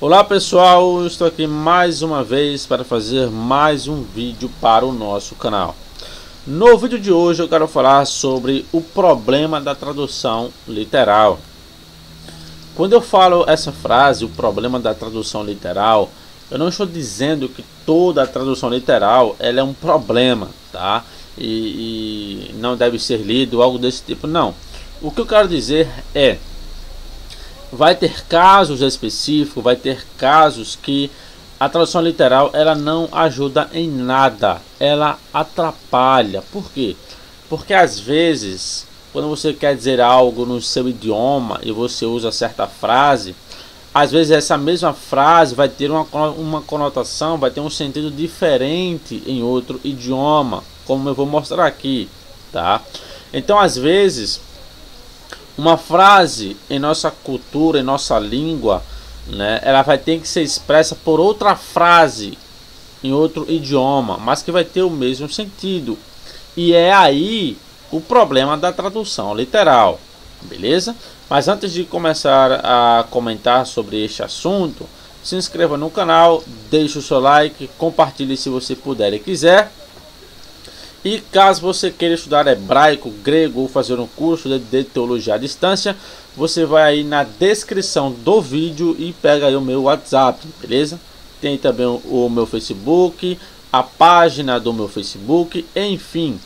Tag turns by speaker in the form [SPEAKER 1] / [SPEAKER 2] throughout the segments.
[SPEAKER 1] Olá pessoal, estou aqui mais uma vez para fazer mais um vídeo para o nosso canal. No vídeo de hoje eu quero falar sobre o problema da tradução literal. Quando eu falo essa frase, o problema da tradução literal, eu não estou dizendo que toda a tradução literal ela é um problema, tá? E não deve ser lido, algo desse tipo, não. O que eu quero dizer é: vai ter casos específicos, vai ter casos que a tradução literal ela não ajuda em nada, ela atrapalha. Por quê? Porque às vezes, quando você quer dizer algo no seu idioma e você usa certa frase, às vezes essa mesma frase vai ter uma conotação, vai ter um sentido diferente em outro idioma, como eu vou mostrar aqui, tá? Então, às vezes, uma frase em nossa cultura, em nossa língua, né, ela vai ter que ser expressa por outra frase em outro idioma, mas que vai ter o mesmo sentido. E é aí o problema da tradução literal, beleza? Mas antes de começar a comentar sobre este assunto, se inscreva no canal, deixe o seu like, compartilhe se você puder e quiser. E caso você queira estudar hebraico, grego ou fazer um curso de teologia à distância, você vai aí na descrição do vídeo e pega aí o meu WhatsApp, beleza? Tem também o meu Facebook, a página do meu Facebook, enfim.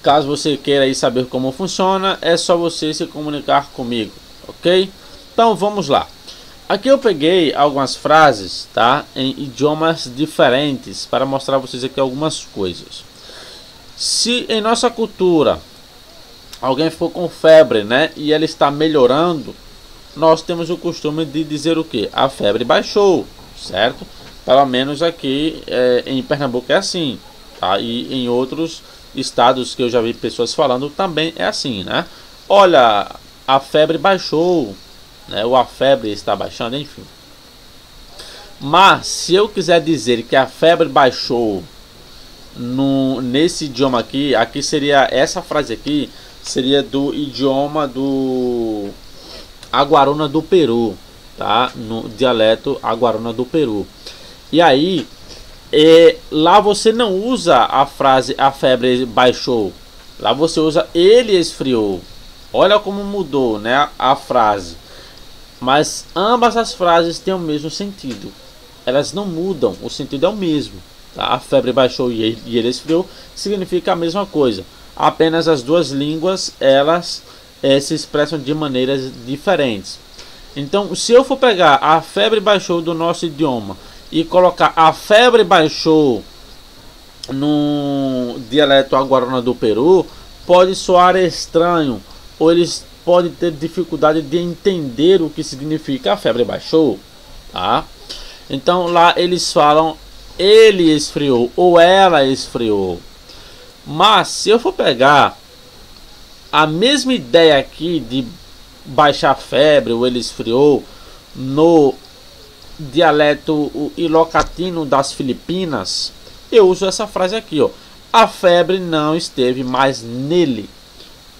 [SPEAKER 1] Caso você queira aí saber como funciona, é só você se comunicar comigo, ok? Então vamos lá. Aqui eu peguei algumas frases, tá, em idiomas diferentes para mostrar a vocês aqui algumas coisas. Se em nossa cultura alguém for com febre, né, e ela está melhorando, nós temos o costume de dizer o que? A febre baixou, certo? Pelo menos aqui em Pernambuco é assim, tá? E em outros estados que eu já vi pessoas falando também é assim, né? Olha, a febre baixou, né, ou a febre está baixando, enfim. Mas se eu quiser dizer que a febre baixou nesse idioma aqui, seria essa frase aqui, seria do idioma do Aguaruna do Peru, tá? No dialeto Aguaruna do Peru. E aí, lá você não usa a frase a febre baixou, lá você usa ele esfriou. Olha como mudou, né, a frase. Mas ambas as frases têm o mesmo sentido. Elas não mudam, o sentido é o mesmo. Tá? A febre baixou e ele esfriou significa a mesma coisa. Apenas as duas línguas elas se expressam de maneiras diferentes. Então, se eu for pegar a febre baixou do nosso idioma e colocar a febre baixou no dialeto aguaruna do Peru, pode soar estranho, ou eles pode ter dificuldade de entender o que significa a febre baixou, tá? Então lá eles falam ele esfriou ou ela esfriou. Mas se eu for pegar a mesma ideia aqui de baixar a febre ou ele esfriou no dialeto ilocatino das Filipinas, eu uso essa frase aqui, ó: a febre não esteve mais nele.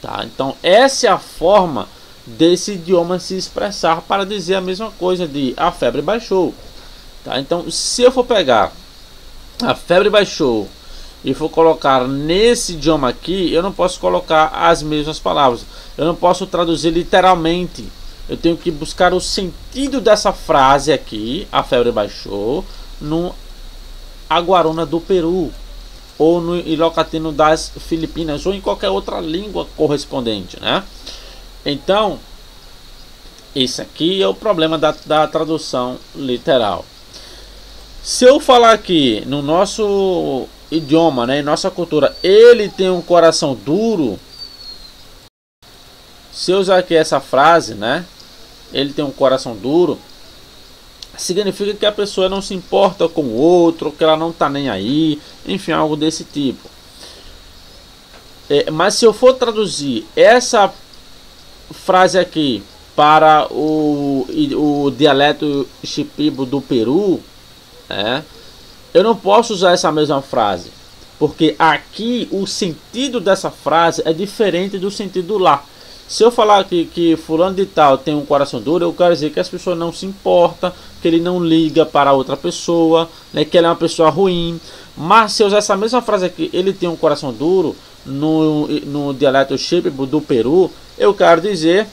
[SPEAKER 1] Tá? Então essa é a forma desse idioma se expressar para dizer a mesma coisa de a febre baixou. Tá? Então se eu for pegar a febre baixou e for colocar nesse idioma aqui, eu não posso colocar as mesmas palavras. Eu não posso traduzir literalmente. Eu tenho que buscar o sentido dessa frase aqui, a febre baixou, no Aguaruna do Peru, ou no ilocatino das Filipinas, ou em qualquer outra língua correspondente, né? Então, esse aqui é o problema da tradução literal. Se eu falar aqui no nosso idioma, né, em nossa cultura, ele tem um coração duro, se eu usar aqui essa frase, né, ele tem um coração duro, significa que a pessoa não se importa com o outro, que ela não tá nem aí, enfim, algo desse tipo. Mas se eu for traduzir essa frase aqui para o dialeto shipibo do Peru, eu não posso usar essa mesma frase, porque aqui o sentido dessa frase é diferente do sentido lá. Se eu falar que fulano de tal tem um coração duro, eu quero dizer que as pessoas não se importam, que ele não liga para outra pessoa, né, que ele é uma pessoa ruim. Mas se eu usar essa mesma frase aqui, ele tem um coração duro, no dialeto Shipibo do Peru, eu quero dizer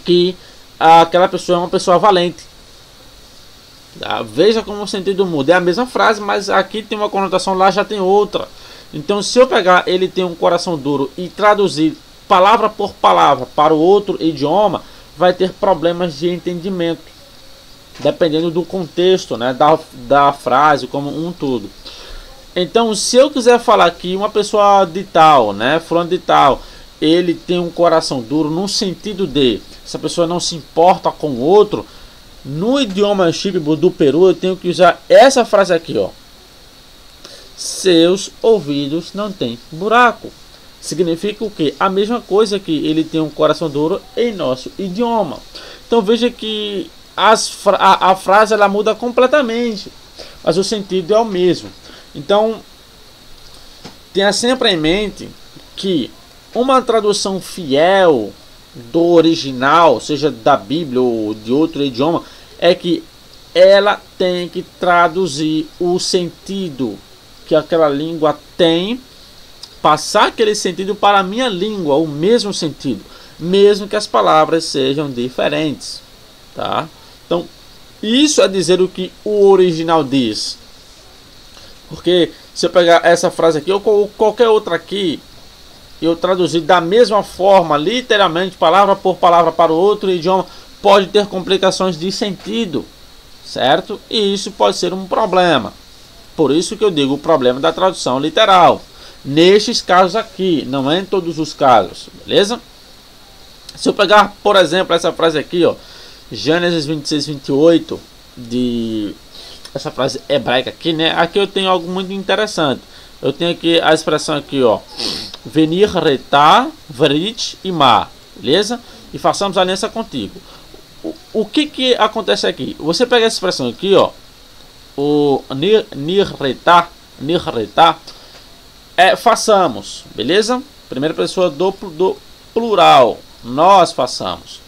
[SPEAKER 1] que aquela pessoa é uma pessoa valente. Tá? Veja como o sentido muda. É a mesma frase, mas aqui tem uma conotação, lá já tem outra. Então, se eu pegar ele tem um coração duro e traduzir palavra por palavra para o outro idioma, vai ter problemas de entendimento, dependendo do contexto, né, da frase como um todo. Então, se eu quiser falar que uma pessoa de tal, né, fulano de tal, ele tem um coração duro no sentido de essa pessoa não se importa com o outro, no idioma Shipibo do Peru eu tenho que usar essa frase aqui, ó. Seus ouvidos não têm buraco. Significa o que? A mesma coisa que ele tem um coração duro em nosso idioma. Então veja que a frase ela muda completamente, mas o sentido é o mesmo. Então tenha sempre em mente que uma tradução fiel do original, seja da Bíblia ou de outro idioma, é que ela tem que traduzir o sentido que aquela língua tem, passar aquele sentido para a minha língua, o mesmo sentido, mesmo que as palavras sejam diferentes, tá? Então, isso é dizer o que o original diz. Porque se eu pegar essa frase aqui ou qualquer outra aqui, eu traduzir da mesma forma, literalmente, palavra por palavra para o outro idioma, pode ter complicações de sentido, certo? E isso pode ser um problema. Por isso que eu digo o problema da tradução literal. Nestes casos aqui, não é em todos os casos, beleza? Se eu pegar, por exemplo, essa frase aqui, ó, Gênesis 26, 28, essa frase hebraica aqui, né? Aqui eu tenho algo muito interessante. Eu tenho aqui a expressão aqui, ó, venir retá, vrit e ma, beleza? E façamos aliança contigo. O que acontece aqui? Você pega essa expressão aqui, ó, o nirretá é façamos, beleza? Primeira pessoa do plural, nós façamos.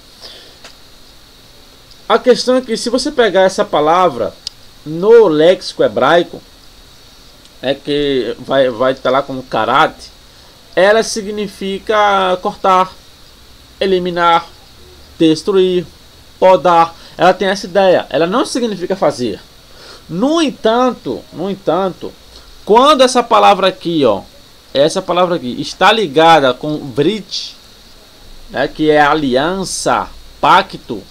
[SPEAKER 1] A questão é que se você pegar essa palavra no léxico hebraico, é que vai estar lá como karate, ela significa cortar, eliminar, destruir, podar. Ela tem essa ideia, ela não significa fazer. No entanto, quando essa palavra aqui, ó, essa palavra aqui está ligada com brit, né, que é aliança, pacto,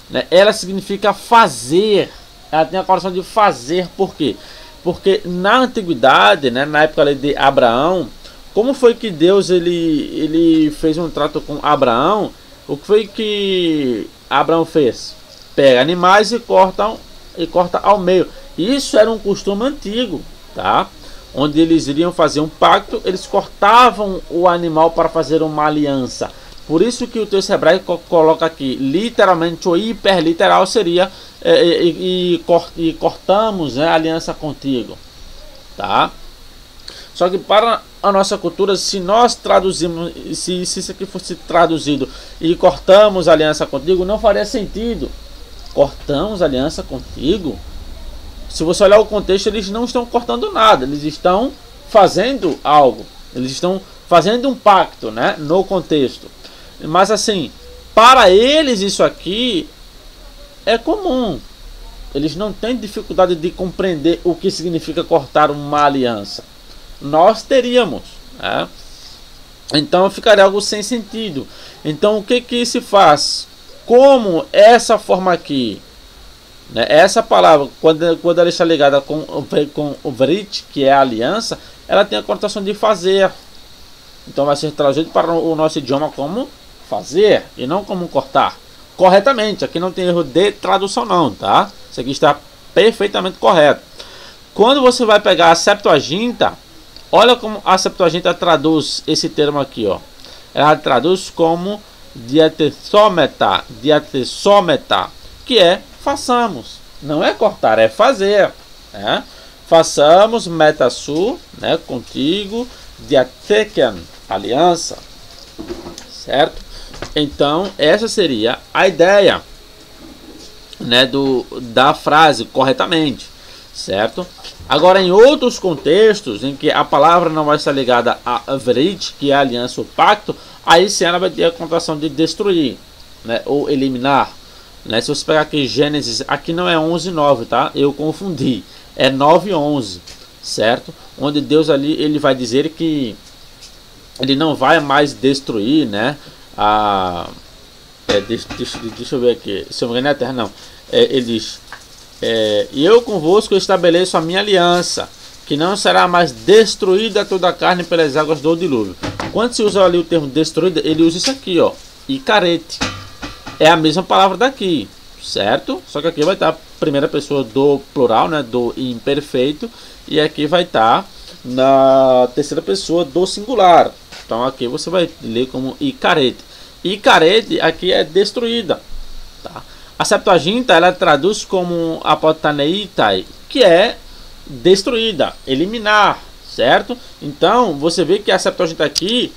[SPEAKER 1] né, ela significa fazer. Ela tem a conotação de fazer. Por quê? Porque na antiguidade, né, na época de Abraão, como foi que Deus ele fez um trato com Abraão? O que foi que Abraão fez? Pega animais e corta ao meio. Isso era um costume antigo, tá? Onde eles iriam fazer um pacto, eles cortavam o animal para fazer uma aliança. Por isso que o texto hebraico coloca aqui, literalmente, o hiperliteral seria e cortamos, né, a aliança contigo, tá? Só que para a nossa cultura, se nós traduzimos, se isso aqui fosse traduzido e cortamos a aliança contigo, não faria sentido. Cortamos a aliança contigo? Se você olhar o contexto, eles não estão cortando nada, eles estão fazendo algo, eles estão fazendo um pacto, né, no contexto. Mas assim, para eles isso aqui é comum. Eles não têm dificuldade de compreender o que significa cortar uma aliança. Nós teríamos, né? Então ficaria algo sem sentido. Então o que se faz? Como essa forma aqui, né, essa palavra, quando ela está ligada com o brit, que é a aliança, ela tem a conotação de fazer. Então vai ser traduzido para o nosso idioma como fazer e não como cortar. Corretamente, aqui não tem erro de tradução não, tá? Isso aqui está perfeitamente correto. Quando você vai pegar a Septuaginta, olha como a Septuaginta traduz esse termo aqui, ó. Ela traduz como diatessômeta, que é façamos. Não é cortar, é fazer, né? Façamos, metasu, né, contigo, diateken, aliança, certo? Então essa seria a ideia, né, da frase corretamente, certo? Agora, em outros contextos em que a palavra não vai estar ligada a Vrit, que é a aliança ou pacto, aí sim ela vai ter a conotação de destruir, né, ou eliminar, né? Se você pegar aqui Gênesis, aqui não é 11:9, tá? Eu confundi, é 9:11, certo? Onde Deus ali ele vai dizer que ele não vai mais destruir, né? Deixa eu ver aqui, se eu me engano é a terra, não. Ele diz: e eu convosco estabeleço a minha aliança, que não será mais destruída toda a carne pelas águas do dilúvio. Quando se usa ali o termo destruída, ele usa isso aqui, ó, icarete. É a mesma palavra daqui, certo? Só que aqui vai estar a primeira pessoa do plural, né, do imperfeito, e aqui vai estar na terceira pessoa do singular. Então aqui você vai ler como icarete. Icarete aqui é destruída, tá? A Septuaginta ela traduz como apotaneitai, que é destruída, eliminar, certo? Então você vê que a Septuaginta aqui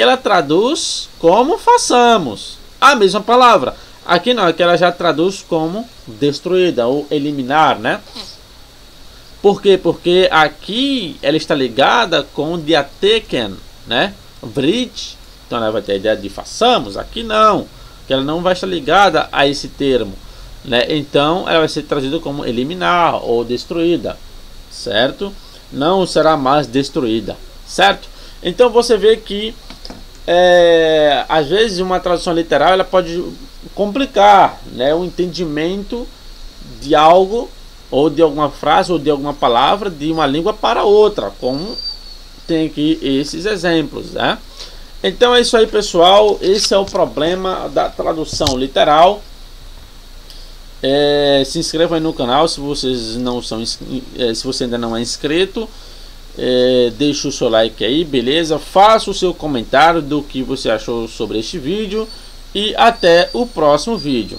[SPEAKER 1] ela traduz como façamos, a mesma palavra. Aqui não, aqui ela já traduz como destruída ou eliminar, né? Por quê? Porque aqui ela está ligada com diateken, né? Vrit, então ela vai ter a ideia de façamos. Aqui não, que ela não vai estar ligada a esse termo, né? Então ela vai ser traduzida como eliminar ou destruída, certo? Não será mais destruída, certo? Então você vê que às vezes uma tradução literal ela pode complicar, né, o entendimento de algo, ou de alguma frase, ou de alguma palavra, de uma língua para outra, como tem aqui esses exemplos, né? Então é isso aí, pessoal. Esse é o problema da tradução literal. Se inscreva aí no canal se vocês não são, se você ainda não é inscrito. Deixe o seu like aí, beleza? Faça o seu comentário do que você achou sobre este vídeo e até o próximo vídeo.